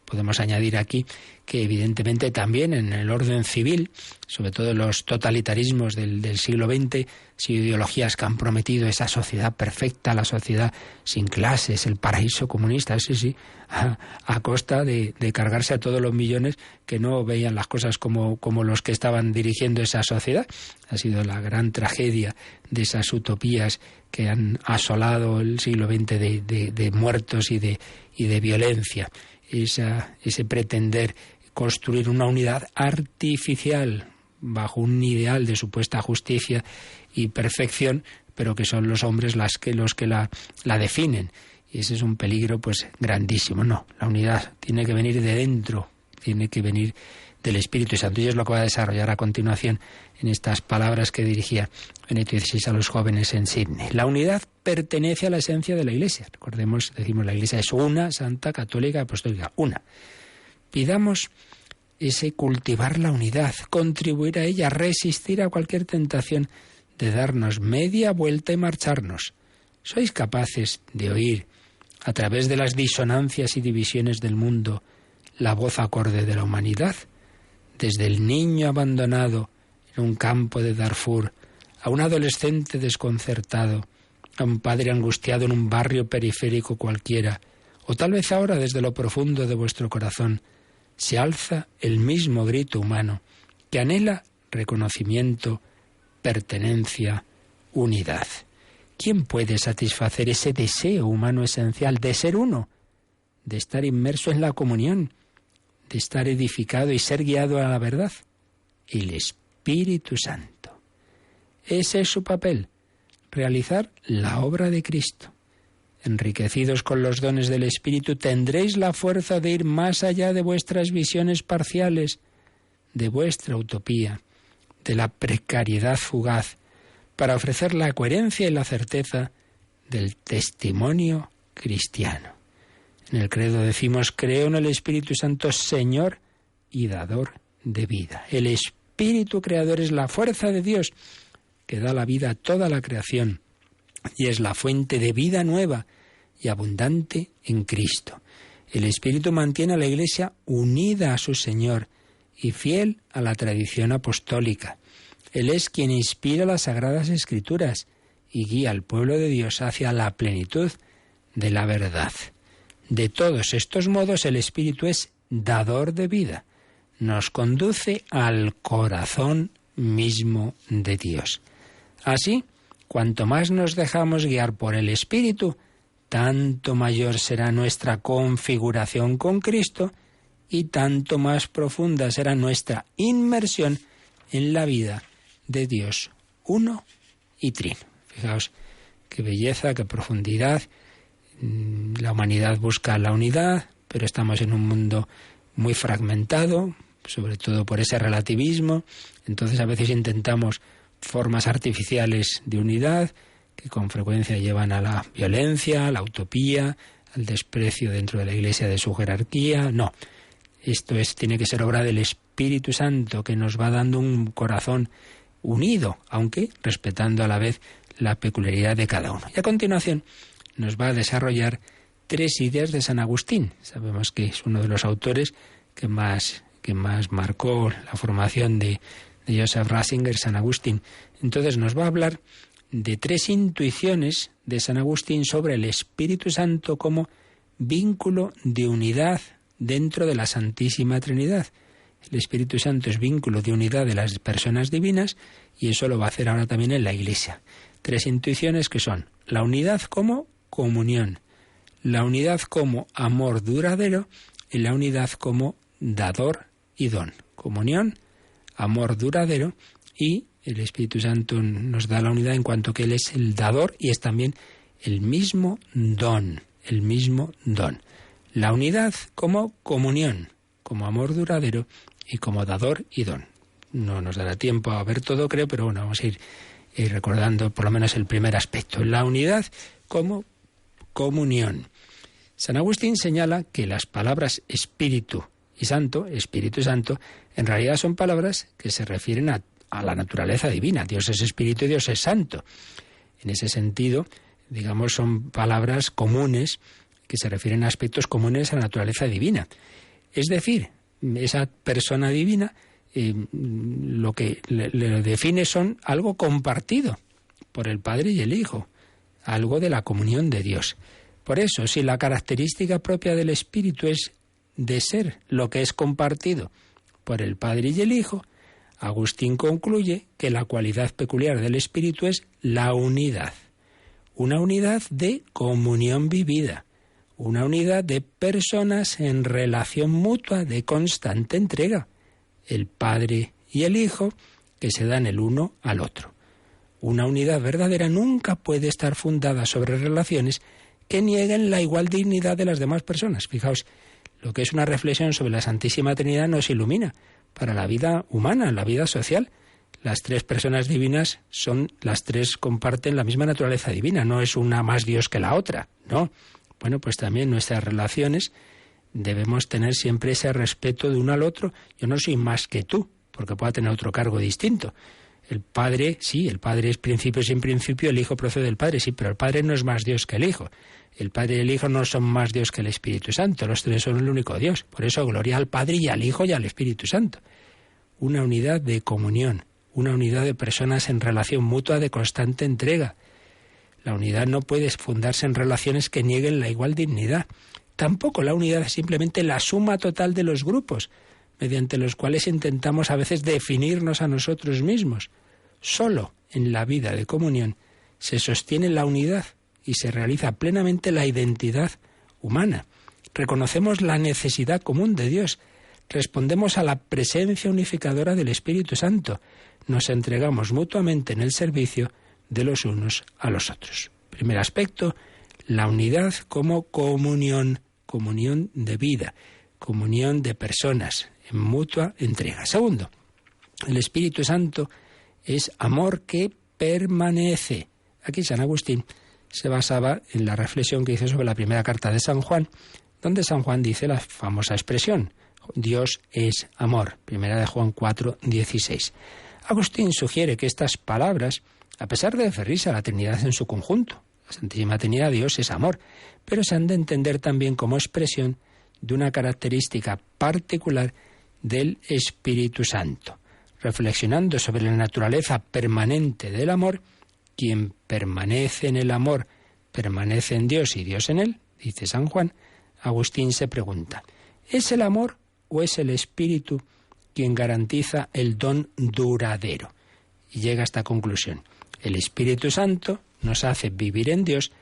podemos añadir aquí que evidentemente también en el orden civil, sobre todo los totalitarismos del siglo XX, sí, ideologías que han prometido esa sociedad perfecta, la sociedad sin clases, el paraíso comunista, sí, a costa de cargarse a todos los millones que no veían las cosas como los que estaban dirigiendo esa sociedad. Ha sido la gran tragedia de esas utopías que han asolado el siglo XX de muertos y de violencia. Ese pretender construir una unidad artificial bajo un ideal de supuesta justicia y perfección, pero que son los hombres los que la definen. Y ese es un peligro pues grandísimo. No, la unidad tiene que venir de dentro, tiene que venir del Espíritu Santo. Y es lo que va a desarrollar a continuación en estas palabras que dirigía Benedicto XVI a los jóvenes en Sydney. La unidad pertenece a la esencia de la Iglesia. Recordemos, decimos, la Iglesia es una, santa, católica, apostólica, una. Pidamos ese cultivar la unidad, contribuir a ella, resistir a cualquier tentación de darnos media vuelta y marcharnos. ¿Sois capaces de oír, a través de las disonancias y divisiones del mundo, la voz acorde de la humanidad? Desde el niño abandonado en un campo de Darfur, a un adolescente desconcertado, a un padre angustiado en un barrio periférico cualquiera, o tal vez ahora desde lo profundo de vuestro corazón, se alza el mismo grito humano que anhela reconocimiento, pertenencia, unidad. ¿Quién puede satisfacer ese deseo humano esencial de ser uno, de estar inmerso en la comunión, de estar edificado y ser guiado a la verdad? El Espíritu Santo. Ese es su papel, realizar la obra de Cristo. Enriquecidos con los dones del Espíritu, tendréis la fuerza de ir más allá de vuestras visiones parciales, de vuestra utopía, de la precariedad fugaz, para ofrecer la coherencia y la certeza del testimonio cristiano. En el credo decimos: creo en el Espíritu Santo, Señor y dador de vida. El Espíritu creador es la fuerza de Dios que da la vida a toda la creación y es la fuente de vida nueva y abundante en Cristo. El Espíritu mantiene a la Iglesia unida a su Señor y fiel a la tradición apostólica. Él es quien inspira las Sagradas Escrituras y guía al pueblo de Dios hacia la plenitud de la verdad. De todos estos modos, el Espíritu es dador de vida. Nos conduce al corazón mismo de Dios. Así, cuanto más nos dejamos guiar por el Espíritu, tanto mayor será nuestra configuración con Cristo y tanto más profunda será nuestra inmersión en la vida de Dios uno y trino. Fijaos qué belleza, qué profundidad. La humanidad busca la unidad, pero estamos en un mundo muy fragmentado, sobre todo por ese relativismo. Entonces a veces intentamos formas artificiales de unidad que con frecuencia llevan a la violencia, a la utopía, al desprecio dentro de la Iglesia de su jerarquía. No, esto tiene que ser obra del Espíritu Santo, que nos va dando un corazón unido, aunque respetando a la vez la peculiaridad de cada uno. Y a continuación nos va a desarrollar 3 ideas de San Agustín. Sabemos que es uno de los autores que más marcó la formación de Joseph Ratzinger, San Agustín. Entonces nos va a hablar de 3 intuiciones de San Agustín sobre el Espíritu Santo como vínculo de unidad dentro de la Santísima Trinidad. El Espíritu Santo es vínculo de unidad de las personas divinas y eso lo va a hacer ahora también en la Iglesia. 3 intuiciones que son la unidad como comunión, la unidad como amor duradero y la unidad como dador y don. Comunión, amor duradero, y el Espíritu Santo nos da la unidad en cuanto que Él es el dador y es también el mismo don, el mismo don. La unidad como comunión, como amor duradero y como dador y don. No nos dará tiempo a ver todo, creo, pero bueno, vamos a ir recordando por lo menos el primer aspecto. La unidad como comunión. San Agustín señala que las palabras Espíritu y Santo, Espíritu Santo, en realidad son palabras que se refieren a la naturaleza divina. Dios es Espíritu y Dios es Santo. En ese sentido, digamos, son palabras comunes que se refieren a aspectos comunes a la naturaleza divina. Es decir, esa persona divina lo que le define son algo compartido por el Padre y el Hijo, algo de la comunión de Dios. Por eso, si la característica propia del Espíritu es de ser lo que es compartido por el Padre y el Hijo, Agustín concluye que la cualidad peculiar del Espíritu es la unidad. Una unidad de comunión vivida, una unidad de personas en relación mutua de constante entrega, el Padre y el Hijo que se dan el uno al otro. Una unidad verdadera nunca puede estar fundada sobre relaciones que nieguen la igual dignidad de las demás personas. Fijaos, lo que es una reflexión sobre la Santísima Trinidad nos ilumina para la vida humana, la vida social. Las 3 personas divinas las 3 comparten la misma naturaleza divina, no es una más Dios que la otra, no. Bueno, pues también nuestras relaciones debemos tener siempre ese respeto de uno al otro. Yo no soy más que tú, porque pueda tener otro cargo distinto. El Padre, sí, el Padre es principio sin principio, el Hijo procede del Padre, sí, pero el Padre no es más Dios que el Hijo. El Padre y el Hijo no son más Dios que el Espíritu Santo, los 3 son el único Dios. Por eso, gloria al Padre y al Hijo y al Espíritu Santo. Una unidad de comunión, una unidad de personas en relación mutua de constante entrega. La unidad no puede fundarse en relaciones que nieguen la igual dignidad. Tampoco la unidad es simplemente la suma total de los grupos, mediante los cuales intentamos a veces definirnos a nosotros mismos. Solo en la vida de comunión se sostiene la unidad y se realiza plenamente la identidad humana. Reconocemos la necesidad común de Dios, respondemos a la presencia unificadora del Espíritu Santo, nos entregamos mutuamente en el servicio de los unos a los otros. Primer aspecto, la unidad como comunión, comunión de vida, comunión de personas en mutua entrega. Segundo, el Espíritu Santo es amor que permanece. Aquí San Agustín se basaba en la reflexión que hizo sobre la primera carta de San Juan, donde San Juan dice la famosa expresión, Dios es amor, primera de Juan 4:16. Agustín sugiere que estas palabras, a pesar de referirse a la Trinidad en su conjunto, la Santísima Trinidad, Dios es amor, pero se han de entender también como expresión de una característica particular del Espíritu Santo. reflexionando sobre la naturaleza permanente del amor, quien permanece en el amor, permanece en Dios y Dios en él, dice San Juan, Agustín se pregunta, ¿es el amor o es el Espíritu quien garantiza el don duradero? Y llega a esta conclusión. El Espíritu Santo nos hace vivir en Dios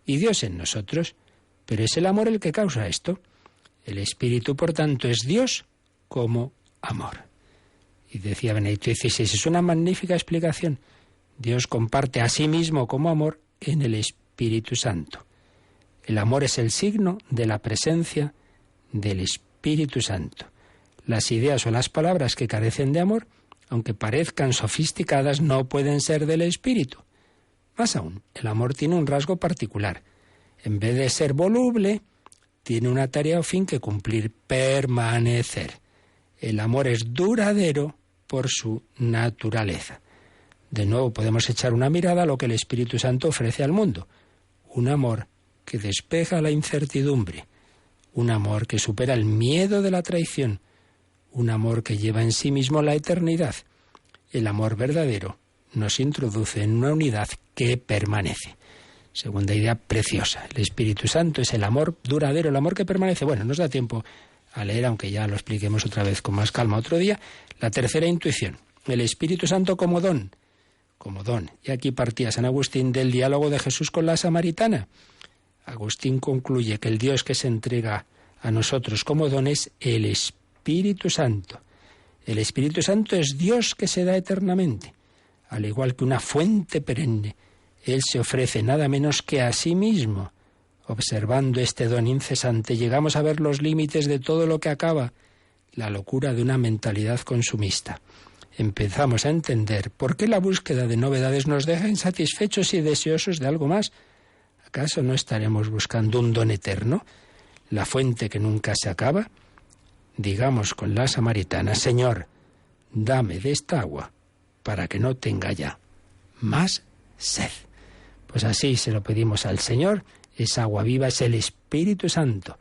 y Dios en nosotros, pero es el amor el que causa esto. El Espíritu, por tanto, es Dios como amor. Y decía Benedicto XVI, es una magnífica explicación. Dios comparte a sí mismo como amor en el Espíritu Santo. El amor es el signo de la presencia del Espíritu Santo. Las ideas o las palabras que carecen de amor, aunque parezcan sofisticadas, no pueden ser del Espíritu. Más aún, el amor tiene un rasgo particular. En vez de ser voluble, tiene una tarea o fin que cumplir, permanecer. El amor es duradero por su naturaleza. De nuevo podemos echar una mirada a lo que el Espíritu Santo ofrece al mundo. Un amor que despeja la incertidumbre, un amor que supera el miedo de la traición, un amor que lleva en sí mismo la eternidad. El amor verdadero nos introduce en una unidad que permanece. Segunda idea preciosa. El Espíritu Santo es el amor duradero, el amor que permanece. Bueno, nos da tiempo a leer, aunque ya lo expliquemos otra vez con más calma otro día. La tercera intuición. El Espíritu Santo como don. Como don. Y aquí partía San Agustín del diálogo de Jesús con la samaritana. Agustín concluye que el Dios que se entrega a nosotros como don es el Espíritu Santo. El Espíritu Santo es Dios que se da eternamente. Al igual que una fuente perenne, Él se ofrece nada menos que a sí mismo. Observando este don incesante, llegamos a ver los límites de todo lo que acaba, la locura de una mentalidad consumista. Empezamos a entender por qué la búsqueda de novedades nos deja insatisfechos y deseosos de algo más. ¿Acaso no estaremos buscando un don eterno, la fuente que nunca se acaba? Digamos con la samaritana, Señor, dame de esta agua para que no tenga ya más sed. Pues así se lo pedimos al Señor. Esa agua viva es el Espíritu Santo,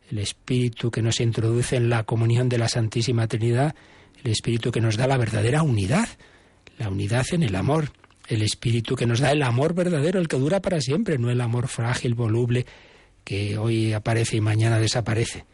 el Espíritu que nos introduce en la comunión de la Santísima Trinidad, el Espíritu que nos da la verdadera unidad, la unidad en el amor, el Espíritu que nos da el amor verdadero, el que dura para siempre, no el amor frágil, voluble, que hoy aparece y mañana desaparece.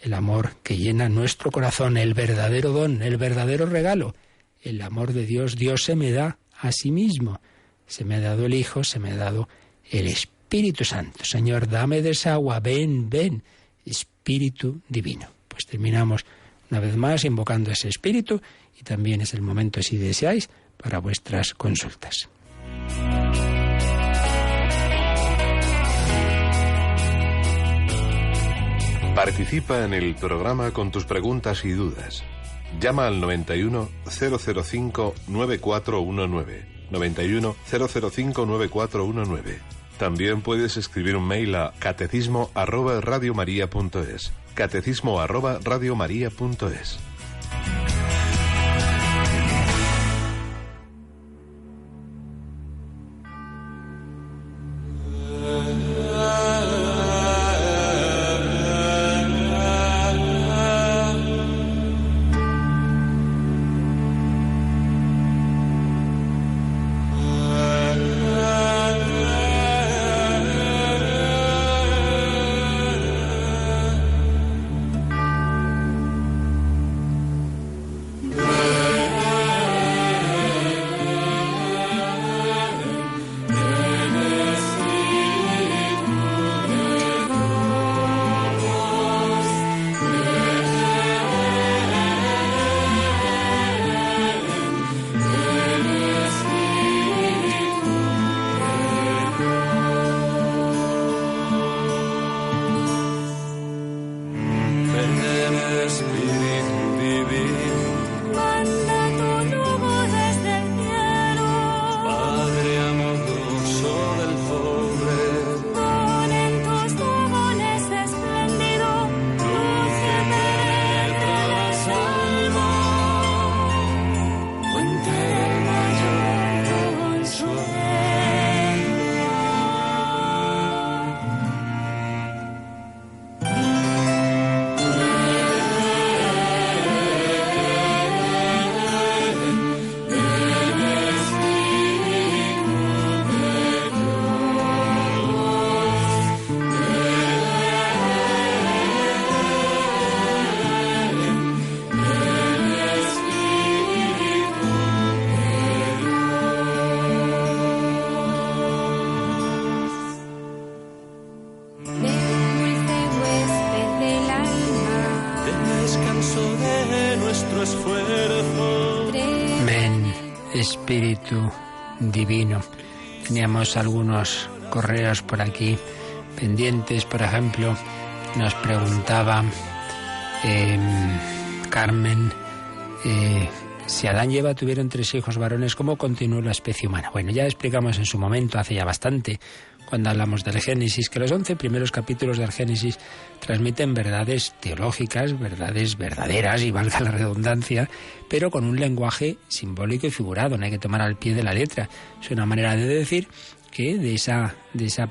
El amor que llena nuestro corazón, el verdadero don, el verdadero regalo, el amor de Dios. Dios se me da a sí mismo. Se me ha dado el Hijo, se me ha dado el Espíritu Santo. Señor, dame de esa agua, ven, ven, Espíritu Divino. Pues terminamos una vez más invocando ese Espíritu y también es el momento, si deseáis, para vuestras consultas. Participa en el programa con tus preguntas y dudas. Llama al 91 005 9419. 91 005 9419. También puedes escribir un mail a catecismo@radiomaria.es. catecismo@radiomaria.es. Espíritu Divino. Teníamos algunos correos por aquí pendientes. Por ejemplo, nos preguntaba Carmen, si Adán y Eva tuvieron 3 hijos varones, ¿cómo continuó la especie humana? Bueno, ya explicamos en su momento, hace ya bastante, cuando hablamos del Génesis, que los 11 primeros capítulos del Génesis transmiten verdades teológicas, verdades verdaderas, y valga la redundancia, pero con un lenguaje simbólico y figurado, no hay que tomar al pie de la letra. Es una manera de decir que de esa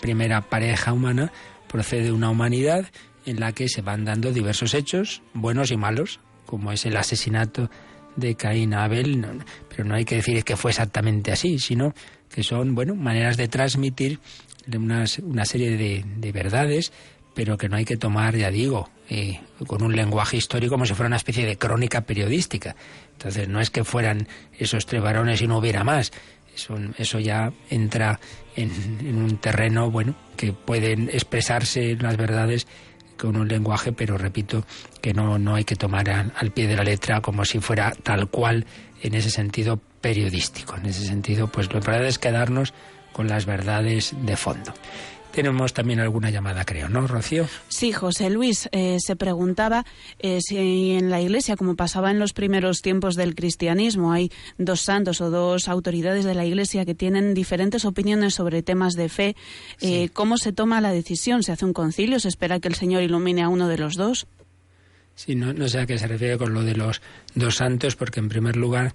primera pareja humana procede una humanidad en la que se van dando diversos hechos, buenos y malos, como es el asesinato de Caín a Abel, pero no hay que decir que fue exactamente así, sino que son, maneras de transmitir una serie de verdades, pero que no hay que tomar, ya digo, con un lenguaje histórico como si fuera una especie de crónica periodística. Entonces no es que fueran esos 3 varones y no hubiera más. Eso ya entra en un terreno, que pueden expresarse las verdades con un lenguaje, pero repito que no hay que tomar al pie de la letra como si fuera tal cual en ese sentido periodístico. En ese sentido, pues lo importante es quedarnos con las verdades de fondo. Tenemos también alguna llamada, creo, ¿no, Rocío? Sí, José Luis se preguntaba si en la Iglesia, como pasaba en los primeros tiempos del cristianismo, hay 2 santos o 2 autoridades de la Iglesia que tienen diferentes opiniones sobre temas de fe. Sí. ¿Cómo se toma la decisión? ¿Se hace un concilio? ¿Se espera que el Señor ilumine a uno de los 2? Sí, no sé a qué se refiere con lo de los 2 santos, porque en primer lugar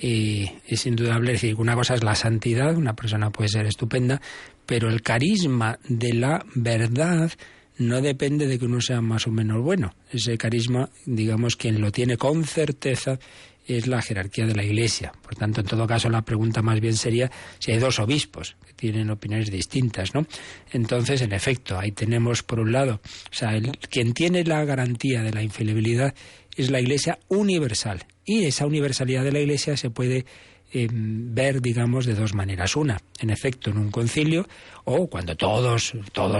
es indudable decir que una cosa es la santidad, una persona puede ser estupenda, pero el carisma de la verdad no depende de que uno sea más o menos bueno. Ese carisma, digamos, quien lo tiene con certeza es la jerarquía de la Iglesia. Por tanto, en todo caso, la pregunta más bien sería si hay 2 obispos que tienen opiniones distintas, ¿no? Entonces, en efecto, ahí tenemos, por un lado, quien tiene la garantía de la infalibilidad es la Iglesia universal. Y esa universalidad de la Iglesia se puede ver, digamos, de 2 maneras. Una, en efecto, en un concilio, o cuando todos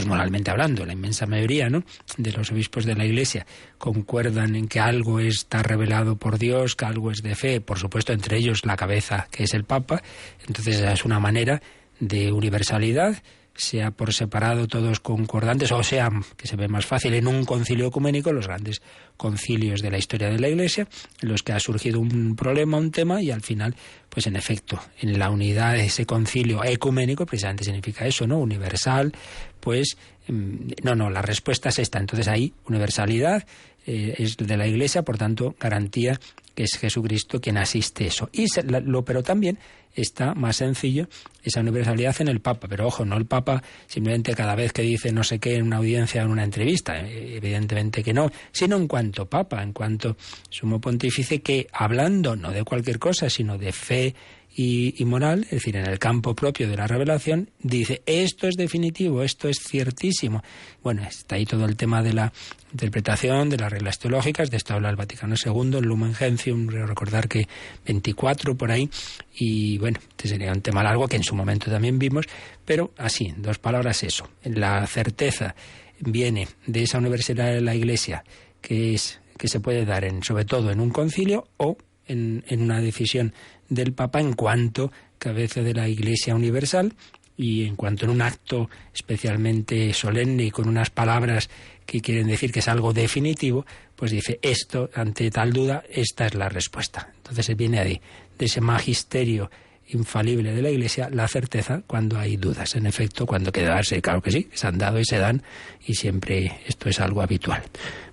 moralmente hablando, la inmensa mayoría, ¿no?, de los obispos de la Iglesia concuerdan en que algo está revelado por Dios, que algo es de fe, por supuesto, entre ellos la cabeza, que es el Papa. Entonces esa es una manera de universalidad, sea por separado todos concordantes, o sea, que se ve más fácil, en un concilio ecuménico, los grandes concilios de la historia de la Iglesia, en los que ha surgido un problema, un tema, y al final, pues en efecto, en la unidad de ese concilio ecuménico, precisamente significa eso, ¿no?, universal, pues, la respuesta es esta. Entonces ahí, universalidad es de la Iglesia, por tanto, garantía que es Jesucristo quien asiste eso. Pero también está más sencillo esa universalidad en el Papa. Pero ojo, no el Papa simplemente cada vez que dice no sé qué en una audiencia o en una entrevista, evidentemente que no, sino en cuanto Papa, en cuanto sumo pontífice, que hablando no de cualquier cosa, sino de fe y moral, es decir, en el campo propio de la revelación, dice esto es definitivo, esto es ciertísimo. Bueno, está ahí todo el tema de la interpretación de las reglas teológicas, de esto habla el Vaticano II, el Lumen Gentium, recordar que 24 por ahí, y bueno, este sería un tema largo que en su momento también vimos, pero así, en 2 palabras eso. La certeza viene de esa universalidad de la Iglesia que se puede dar sobre todo en un concilio o en una decisión del Papa en cuanto cabeza de la Iglesia universal y en cuanto en un acto especialmente solemne y con unas palabras que quieren decir que es algo definitivo, pues dice esto, ante tal duda, esta es la respuesta. Entonces se viene de ese magisterio infalible de la Iglesia, la certeza cuando hay dudas. En efecto, cuando queda darse, claro que sí, se han dado y se dan, y siempre esto es algo habitual.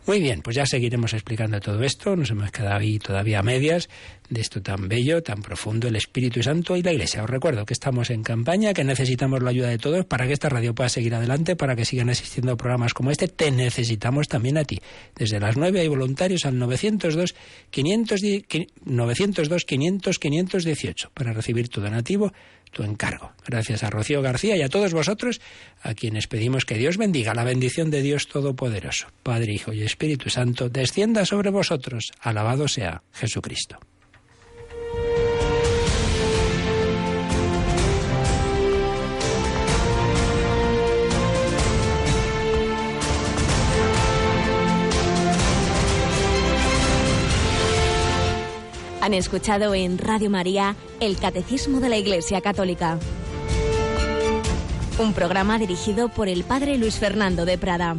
Muy bien, pues ya seguiremos explicando todo esto, nos hemos quedado ahí todavía a medias de esto tan bello, tan profundo, el Espíritu Santo y la Iglesia. Os recuerdo que estamos en campaña, que necesitamos la ayuda de todos para que esta radio pueda seguir adelante, para que sigan existiendo programas como este. Te necesitamos también a ti. Desde las 9 hay voluntarios al 902-500-518 para recibir tu donativo, tu encargo. Gracias a Rocío García y a todos vosotros, a quienes pedimos que Dios bendiga. La bendición de Dios Todopoderoso, Padre, Hijo y Espíritu Santo, descienda sobre vosotros. Alabado sea Jesucristo. Han escuchado en Radio María el Catecismo de la Iglesia Católica. Un programa dirigido por el Padre Luis Fernando de Prada.